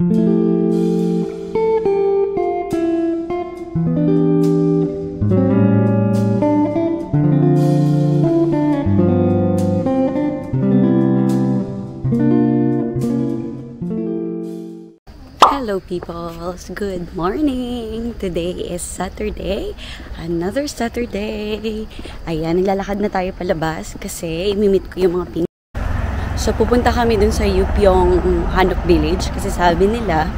Hello peoples! Good morning! Today is Saturday. Another Saturday. Ayan, naglalakad na tayo palabas kasi imimit ko yung mga pin. So pupunta kami dun sa Yupyong Hanok Village kasi sabi nila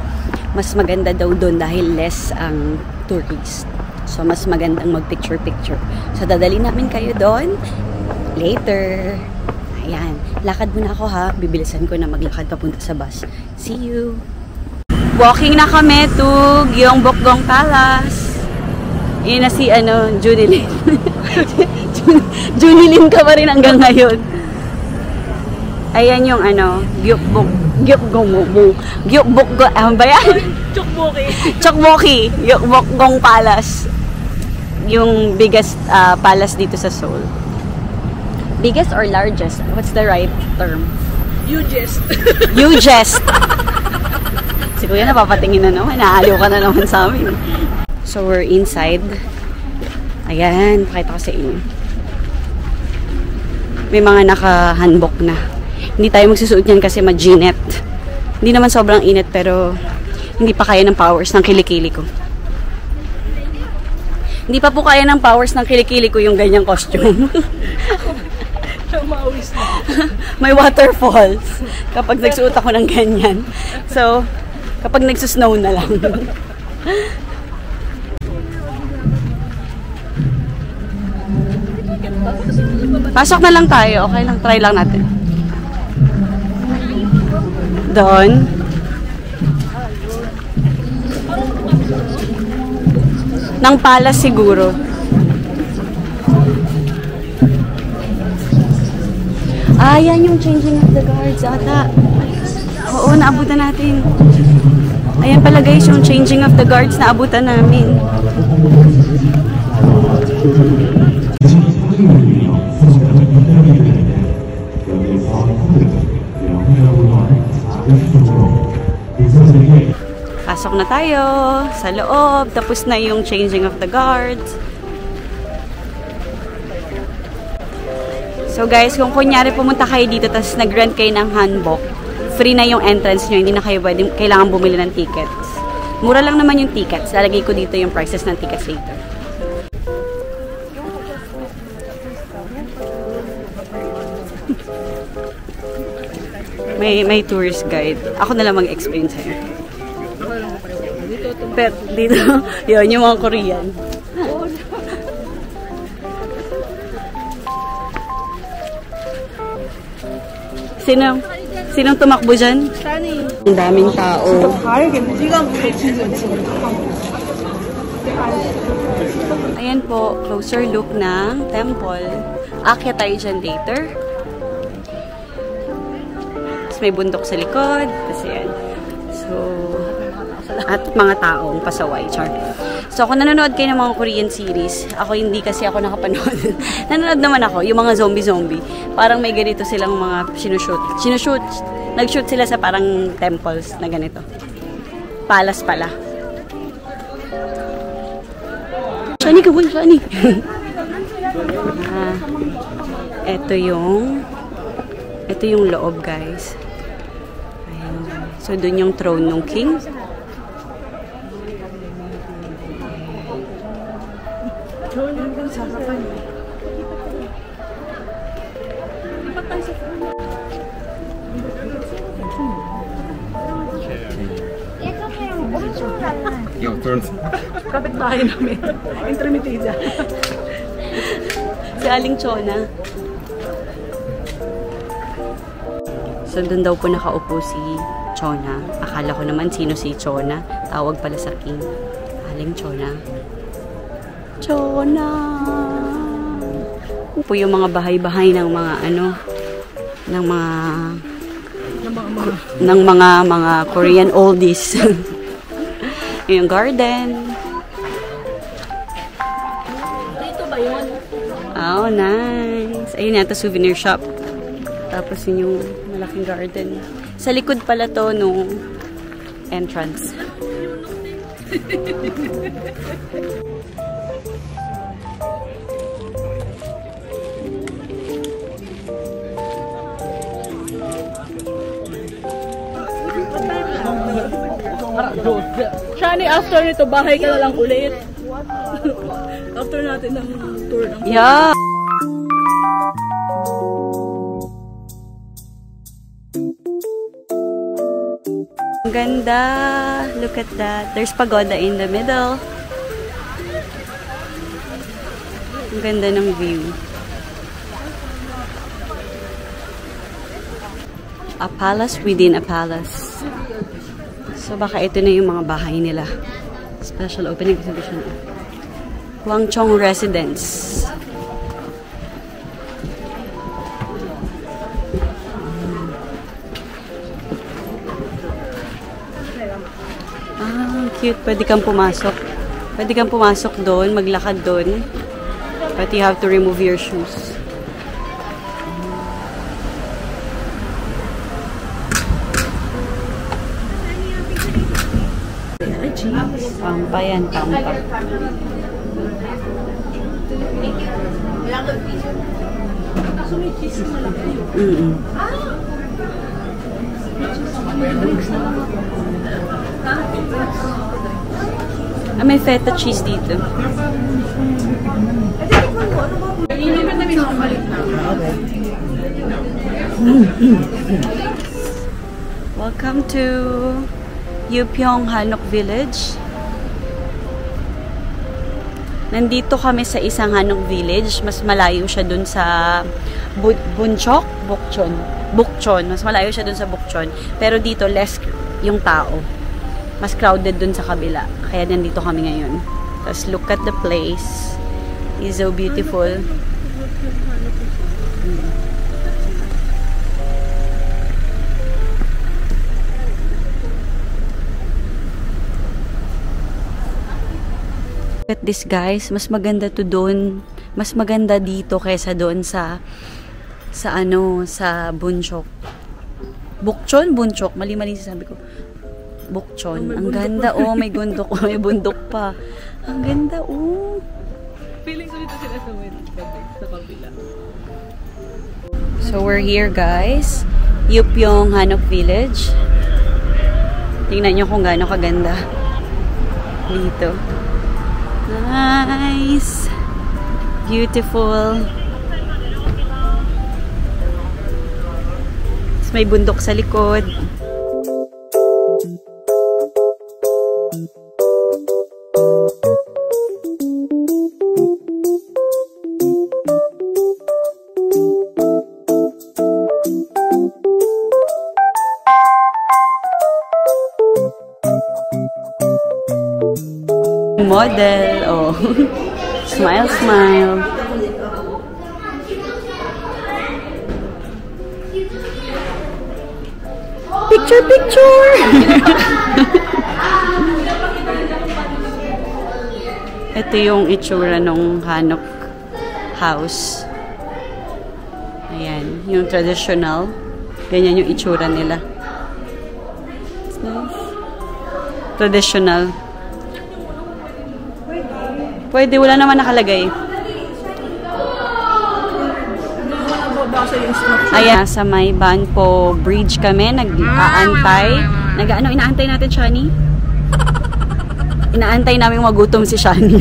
mas maganda daw dun dahil less ang tourist. So mas magandang mag-picture-picture. So dadali namin kayo dun later. Ayan, lakad muna ako ha. Bibilisan ko na maglakad papunta sa bus. See you! Walking na kami to Gyeongbokgung Palace. Yun na si Junilin. Junilin ka pa rin hanggang ngayon. Ayan yung Gyeongbokgung ba yan? Chokboki. Gyeongbokgung Palace. Yung biggest palace dito sa Seoul. Biggest or largest? What's the right term? Hugest. Hugest. Si Kuya napapatingin na naman. Naaliw ka na naman sa amin. So, we're inside. Ayan. Pakita ko sa inyo. May mga naka-hanbok na. Hindi tayo magsusuot yan kasi mag-ginet. Hindi naman sobrang init pero hindi pa kaya ng powers ng kilikili ko. Hindi pa po kaya ng powers ng kilikili ko yung ganyang costume. May waterfalls kapag nagsuot ako ng ganyan. So, kapag nagsusnow na lang. Pasok na lang tayo. Okay lang. Try lang natin. Doon. Ng palace siguro. Ah, yan yung changing of the guards ata. Oo, naabutan natin. Ayan pala guys, yung changing of the guards naabutan namin. Pasok na tayo sa loob. Tapos na yung changing of the guards. So guys, kung kunyari pumunta kayo dito tapos nag-rent kayo ng hanbok, free na yung entrance nyo. Hindi na kayo kailangan bumili ng tickets. Mura lang naman yung tickets. Lalagay ko dito yung prices ng tickets later. May tourist guide. Ako na lang mag-explain sa'yo. Pero dito, yun, yung mga Korean. Sinong tumakbo dyan? Ang daming tao. Ayan po, closer look ng temple. Akyat tayo dyan later. Tapos may bundok sa likod. Tapos yan. So, at mga taong pasaway. Char. So, kung nanonood kayo ng mga Korean series, ako hindi kasi ako nakapanood. Nanonood naman ako, yung mga zombie-zombie. Parang may ganito silang mga sinushoot. Nag-shoot sila sa parang temples na ganito. Palace pala. Shani, kabul, Shani. Ito yung loob, guys. Ayan. So, dun yung throne ng king. Kapit bahay namin. Intermitida. Si Aling Chona. So, doon daw po nakaupo si Chona. Akala ko naman sino si Chona. Tawag pala sa king. Aling Chona. Chona! Po yung mga bahay-bahay ng mga ng mga Korean oldies. Yung garden. Dito ba yun? Oh, nice. Ayun yata, souvenir shop. Tapos yun yung malaking garden. Sa likod pala to nung entrance. Shani, after nito, bahay ka na lang ulit. After natin ng tour ng... Yeah! Ang ganda! Look at that. There's pagoda in the middle. Ang ganda ng view. A palace within a palace. So baka ito na yung mga bahay nila. Special opening exhibition. Huangchong Residence. Ah, cute. Pwede kang pumasok. Pwede kang pumasok doon, maglakad doon. But you have to remove your shoes. Pampa yan, pampa. Ah, may feta cheese dito. Welcome to Yupyong Hanok Village. Nandito kami sa isang Hanok Village. Mas malayo siya dun sa Bunchok? Bukchon. Mas malayo siya dun sa Bukchon. Pero dito, less yung tao. Mas crowded dun sa kabila. Kaya nandito kami ngayon. Tapos look at the place. It's so beautiful. Look at this, guys. Mas maganda to doon. Mas maganda dito kaysa doon sa Bunchok. Bukchon, Bunchok. Mali-mali sabi ko. Bukchon. Ang ganda, oh. May bundok, may bundok pa. Ang ganda, oh. Feeling ko dito sila sa kabila. So, we're here, guys. Yupyong Hanok Village. Tingnan nyo kung gaano kaganda. Dito. Nice. Beautiful. Tapos may bundok sa likod. Model. Oh. Smile, smile. Picture, picture! Ito yung itsura ng Hanok House. Ayan. Yung traditional. Ganyan yung itsura nila. It's nice. Traditional. Pwede, wala naman nakalagay. Ayan, sa may Banpo Bridge kami, nag-aantay. Inaantay natin, Shani? Inaantay namin magutom si Shani.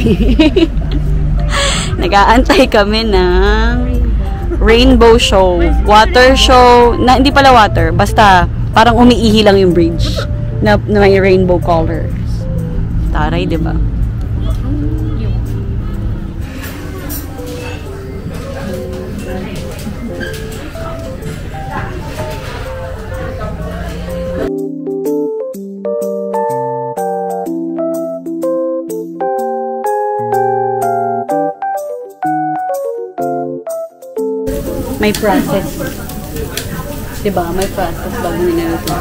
Nag-aantay kami ng rainbow show. Water show. Hindi pala water, basta parang umiihi lang yung bridge na may rainbow colors. Taray, diba? May process. Diba? May process bago nilalito.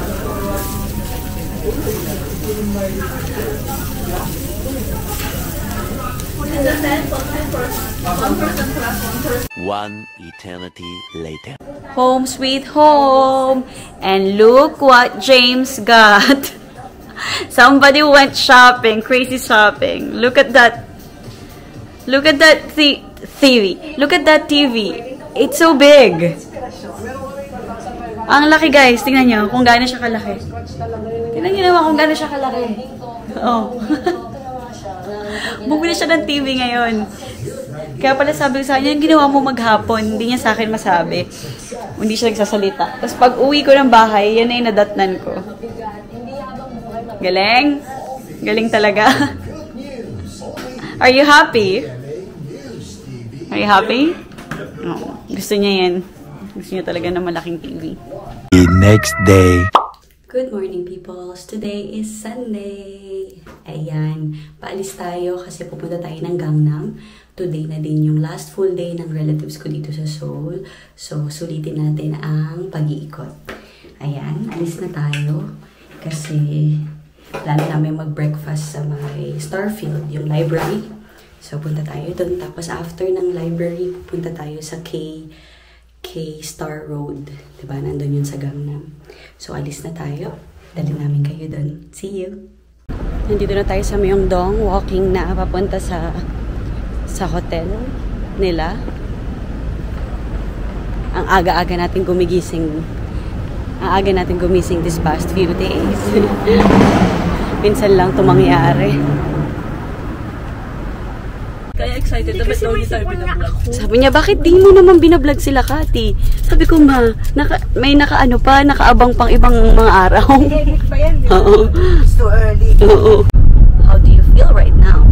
One eternity later. Home sweet home! And look what James got! Somebody went shopping, crazy shopping. Look at that. Look at that TV. Look at that TV. It's so big. Ang laki, guys. Tingnan nyo kung gaano siya kalaki. Tingnan nyo naman kung gaano siya kalaki. Oh. Bumili siya ng TV ngayon. Kaya pala sabi ko sa kanya, yung ginawa mo maghapon, hindi niya sa akin masabi. Hindi siya nagsasalita. Tapos pag uwi ko ng bahay, yan na yung nadatnan ko. Galing? Galing talaga. Are you happy? Are you happy? Oh, gusto niya yan. Gusto niya talaga ng malaking TV. The next day. Good morning, peoples. Today is Sunday. Ayan. Paalis tayo kasi pupunta tayo ng Gangnam. Today na din yung last full day ng relatives ko dito sa Seoul. So, sulitin natin ang pag-iikot. Ayan. Alis na tayo. Kasi plano namin mag-breakfast sa may Starfield, yung library. So, punta tayo doon. Tapos, after ng library, punta tayo sa K Star Road. Diba? Nandun yun sa Gangnam. So, alis na tayo. Dali namin kayo doon. See you! Nandito na tayo sa Myeongdong. Walking na papunta sa hotel nila. Ang aga-aga natin gumigising. Ang aga natin gumising this past few days. Minsan lang ito mangyari. Kaya excited na ba't daw hindi tayo binablog? Sabi niya, bakit di mo naman binablog sila, Kati? Sabi ko, ma, may nakaabang pang ibang mga araw. Edit pa yan, di ba? Oo. It's too early. Oo. How do you feel right now?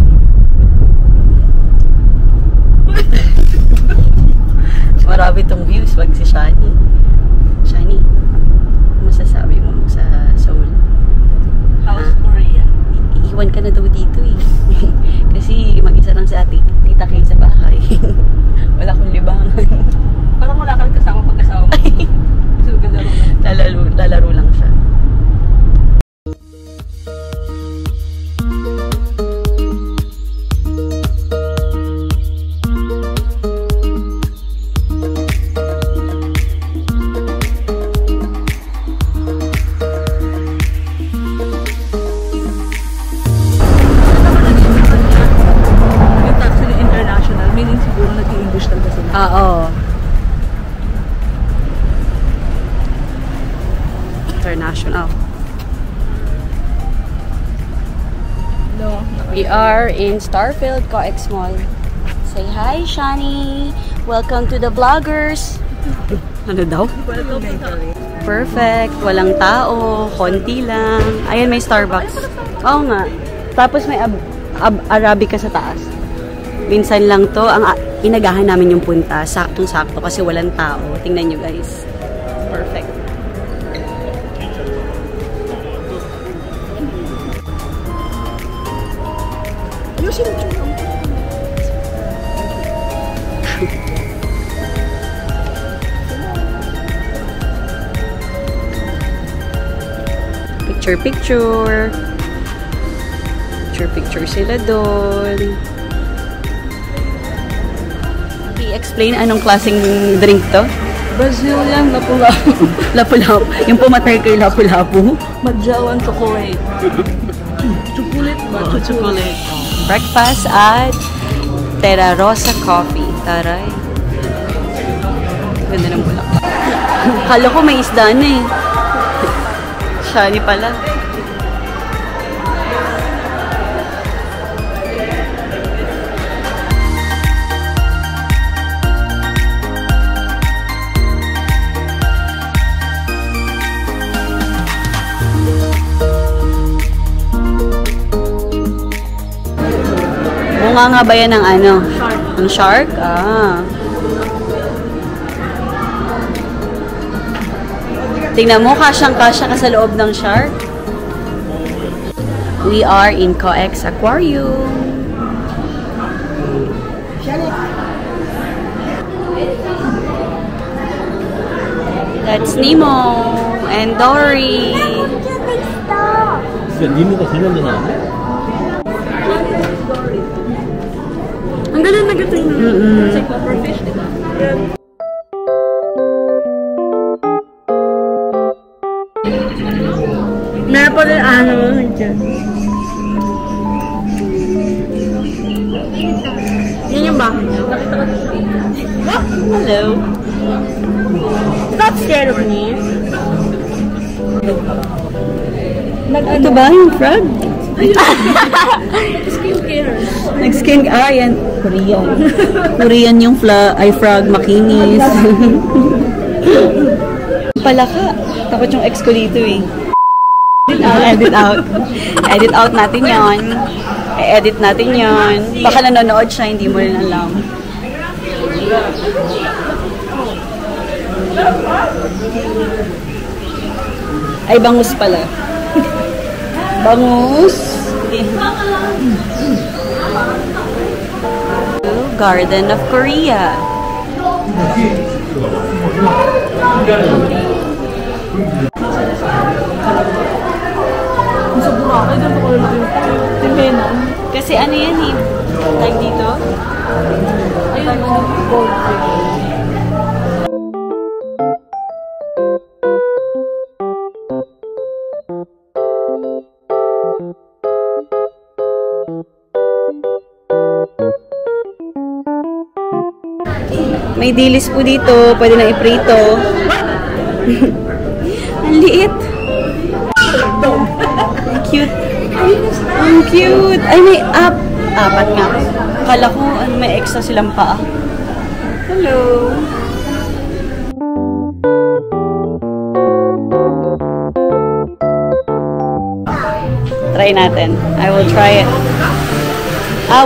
Marami tong views pag si Shani. Shani, masasabi mo sa Seoul? How's Korea? Iwan ka na daw dito eh. Kasi mag-isa lang sa tita Kay sa bahay. Wala akong libangan. Parang wala kang kasama pag-kasama mo. So, ganda rin. Lalaro lang siya. Oo. International. No. We are in Starfield COEX Mall. Say hi, Shani. Welcome to the vloggers. Ano daw? Perfect. Walang tao. Konti lang. Ayan, may Starbucks. Oo nga. Tapos may Arabica sa taas. Minsan lang to. Ang inagahan namin yung punta. Saktong-sakto kasi walang tao. Tingnan nyo, guys. Perfect. Picture. Picture sila doon. I-explain anong klaseng drink to? Brazilian lapu-lapu. Lapu-lapu. Yung pumatay kay lapu-lapu. Madjawan chocolate. Chocolate ba? Chocolate. Breakfast at Terra Rosa Coffee. Taray. Ganda ng bulak. Kala ko may isda na eh. Shani pala. Bunga nga ba yan ng ano? Shark. Ang shark? Ah. Tingnan mo, kasyang-kasya ka sa loob ng shark. We are in COEX Aquarium. That's Nemo and Dory. 니모가 설명도 나왔네? Ang galing na gato yung sa copperfish, di ba? Kaya pa rin ano dyan. Yan yung bahay niya. Hello. Stop scared of me. Ito ba yung frog? Skincare. Nag-skin, yan. Korean. Korean yung frog, makinis. Palaka. Takot yung ex ko dito eh. Edit out. Edit out natin yon. I-edit natin yon. Baka nanonood siya, hindi mo rin alam. Ay, bangus pala. Bangus. Garden of Korea. Sa Boracay, doon ko lang yung timena. Kasi ano yan eh? Tag dito? Ayun, goldfish. May dilis po dito. Pwede na iprito. Ang liit. Ang cute. Ang cute. Ay, may apat nga. Akala ko may extra silang paa. Hello. Try natin. I will try it.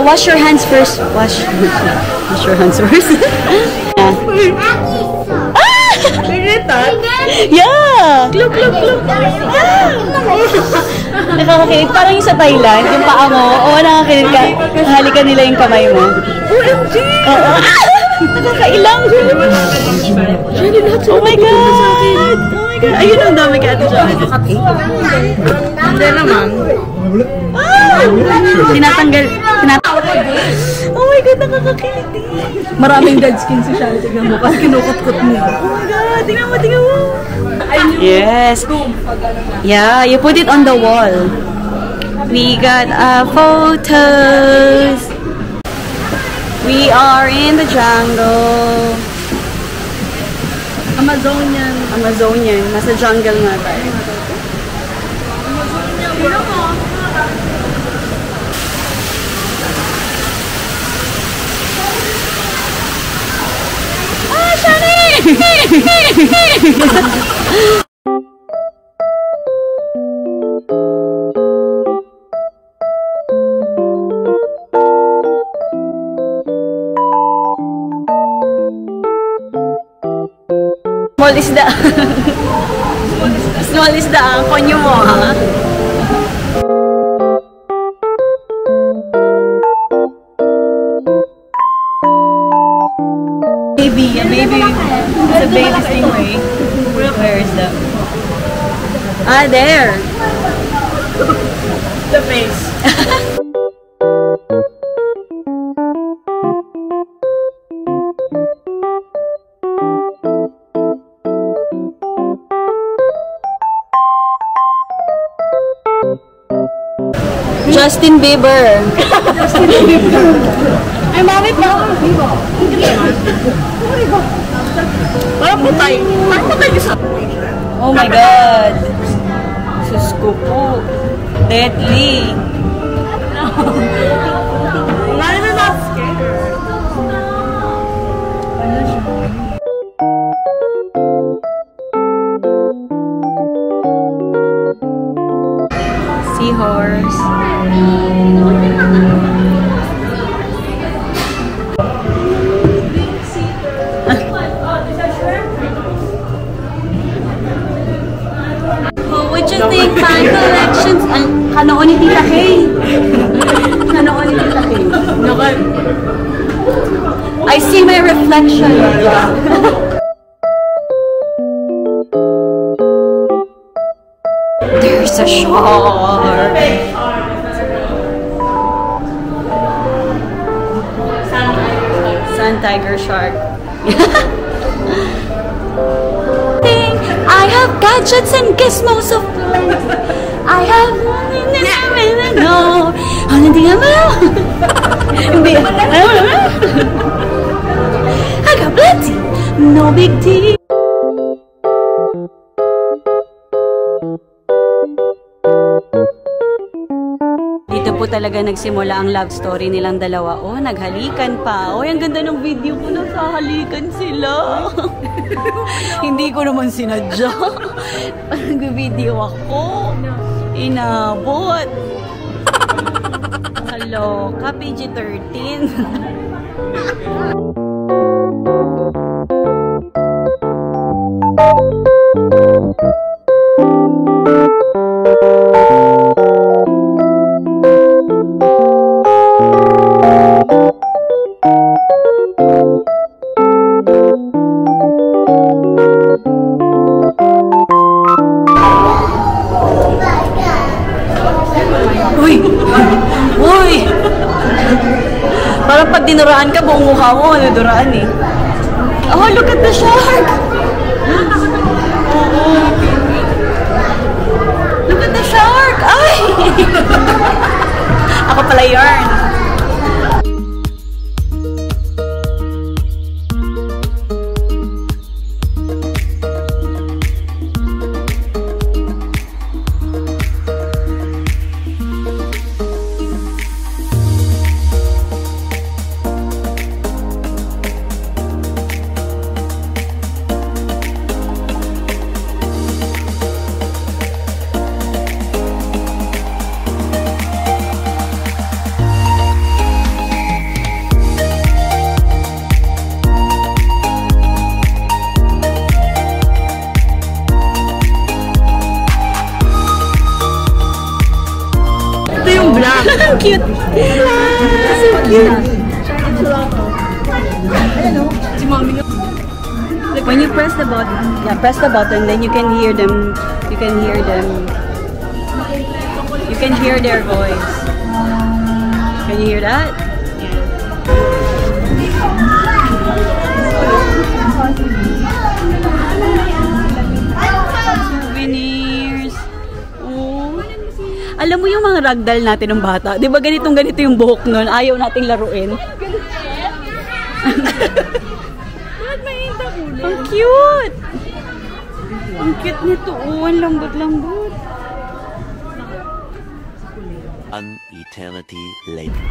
Wash your hands first. Wash your hands first. Yeah. Yeah! Look! Nakakakilig. Parang yung sa Thailand, yung paa mo, nakakakilig ka, halikan nila yung kamay mo. OMG! Nakakailang! Oh my God! Ayun ang dami ka ito dyan. Hindi naman. Tinatanggal. Oh my God, nakakakilig din. Maraming dead skin si Shari. Tignan mo. Kasi kinukot-kot mo. Oh my God, tingnan mo. Yes. Yeah, you put it on the wall. We got photos. We are in the jungle. Amazonian. Nasa jungle nga tayo. Small isda. Small isda ang konyo mo, ha? Baby. It's a baby stingray. Where is that? There. The face. Justin Bieber. Ay, mami pa ako. Parang putay. Oh my God. Sus ko po. Deadly. Why am I not scared? Seahorse. What would you think? Fan collections. Kanoon ni Tita Kay. Kanoon ni Tita Kay. I see my reflection. There's a shark. Sun tiger shark. I have gadgets and gizmos of life. I have no. Ano hindi naman? Hindi. I got plenty. No big deal. Dito po talaga nagsimula ang love story nilang dalawa. Oh, naghalikan pa. Oh, ang ganda ng video ko na sa halikan sila. Hindi ko naman sinadya. Nag-video ako. Inabot. Hello, PG-13. Uy! Parang pag dinuraan ka, buong mukha mo, naduraan eh. Oh, look at the shark! Look at the shark! Ay! Ako pala yarn. Ang cute! So cute! When you press the button, then you can hear them. You can hear their voice. Can you hear that? Souvenirs. Oh. Alam mo yung mga ragdoll natin ng bata? Di ba ganito yung buhok nun? Ayaw nating laruin. Ang cute! Ang cute nito. Oh, ang lambot-lambot. An eternity later.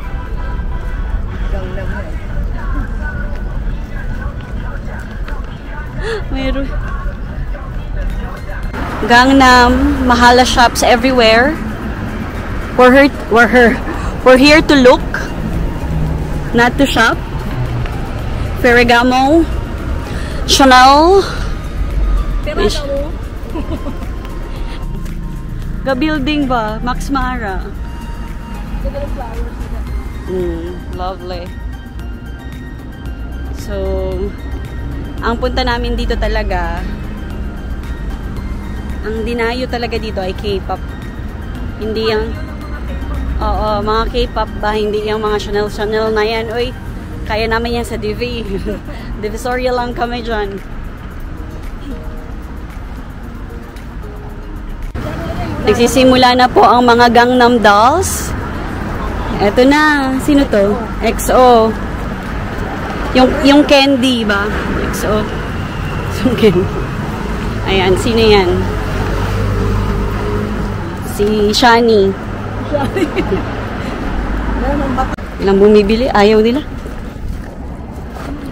Meron. Gangnam, Mahala shops everywhere. We're here to look, not to shop. Ferragamo, Chanel. Ga-building ba? Max Mara. Lovely. So, ang punta namin dito talaga, ang dinayo talaga dito ay K-pop. Hindi yung, oo, mga K-pop ba? Hindi yung mga Chanel na yan. Uy, kaya naman yan sa Divi. Divisoria lang kami dyan. Nagsisimula na po ang mga Gangnam Dolls. Eto na. Sino to? XO. Yung Candy ba? XO. Yung Candy. Ayan, sino yan? Si Shani. Ilang bumibili? Ayaw nila.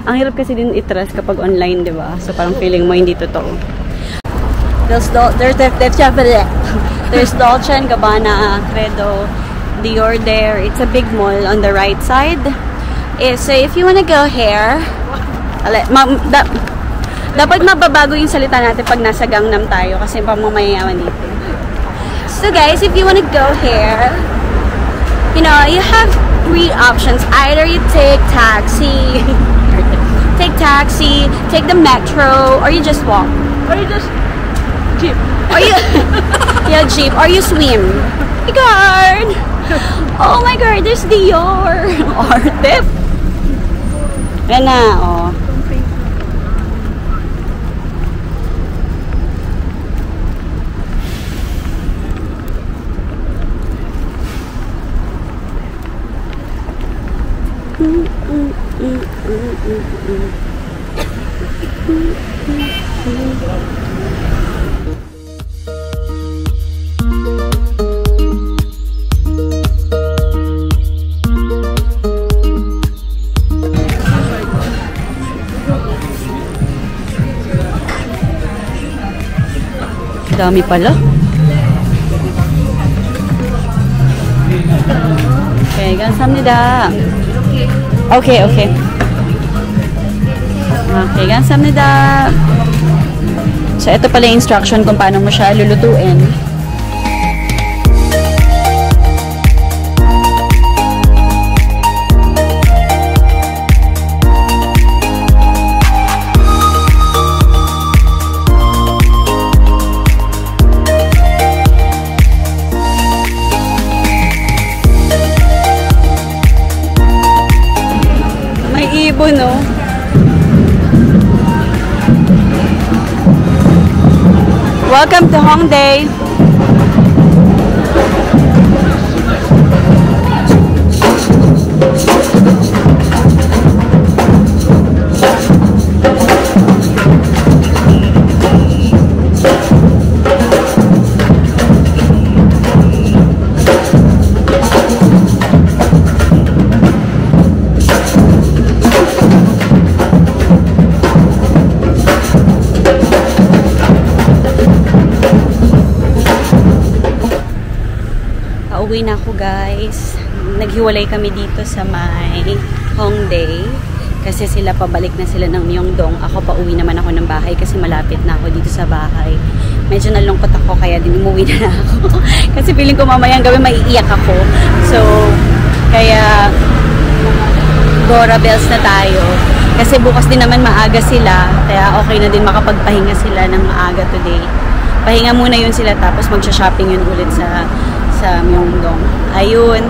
Ang hirap kasi din i-trust kapag online, di ba? So parang feeling mo hindi totoo. There's Dolce & Gabbana, Credo, Dior there. It's a big mall on the right side. So if you wanna go here, dapat mababago yung salita natin pag nasa Gangnam tayo kasi pamamayaman dito. So guys, if you wanna go here, you know, you have three options. Either you take taxi, take the metro, or you just walk. Or you just jeep. Or you yeah, jeep. Or you swim. My God! Oh my God, there's Dior. Arte. Yan na, oh. Dami pala. Okay, 감사합니다. Okay, okay. Okay, 감사합니다. So, ito pala yung instruction kung paano mo siya lulutuin. Ibon, no? Welcome to Hongdae. Uwi na ako, guys. Naghiwalay kami dito sa may Hongdae kasi sila pabalik na sila ng Myeongdong. Ako pa uwi naman ako ng bahay kasi malapit na ako dito sa bahay. Medyo nalungkot ako kaya din umuwi na ako. Kasi feeling ko mamayang gabi maiiyak ako. So, kaya Dora bells na tayo. Kasi bukas din naman maaga sila. Kaya okay na din makapagpahinga sila ng maaga today. Pahinga muna yun sila tapos magsha-shopping yun ulit sa Myeongdong. Ayun,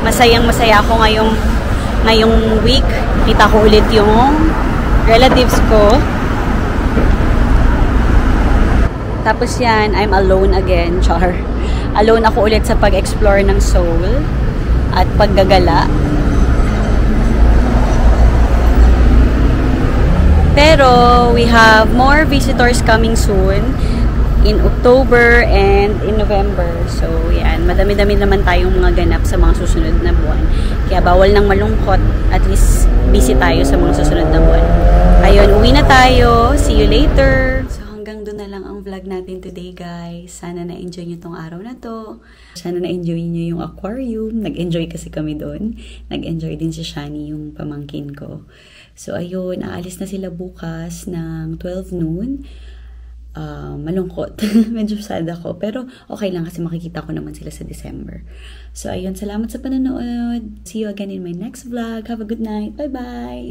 masayang-masaya ako ngayong week. Kita ko ulit yung relatives ko. Tapos yan, I'm alone again, char. Alone ako ulit sa pag-explore ng Seoul at paggagala. Pero we have more visitors coming soon in October and in November. So, yan. Madami-dami naman tayong mga ganap sa mga susunod na buwan. Kaya bawal nang malungkot. At least, busy tayo sa mga susunod na buwan. Ayun, uwi na tayo. See you later! So, hanggang doon na lang ang vlog natin today, guys. Sana na-enjoy nyo tong araw na to. Sana na-enjoy nyo yung aquarium. Nag-enjoy kasi kami doon. Nag-enjoy din si Shani, yung pamangkin ko. So, ayun. Aalis na sila bukas ng 12 noon. Malungkot. Medyo sad ako. Pero okay lang kasi makikita ko naman sila sa December. So, ayun. Salamat sa panonood. See you again in my next vlog. Have a good night. Bye-bye.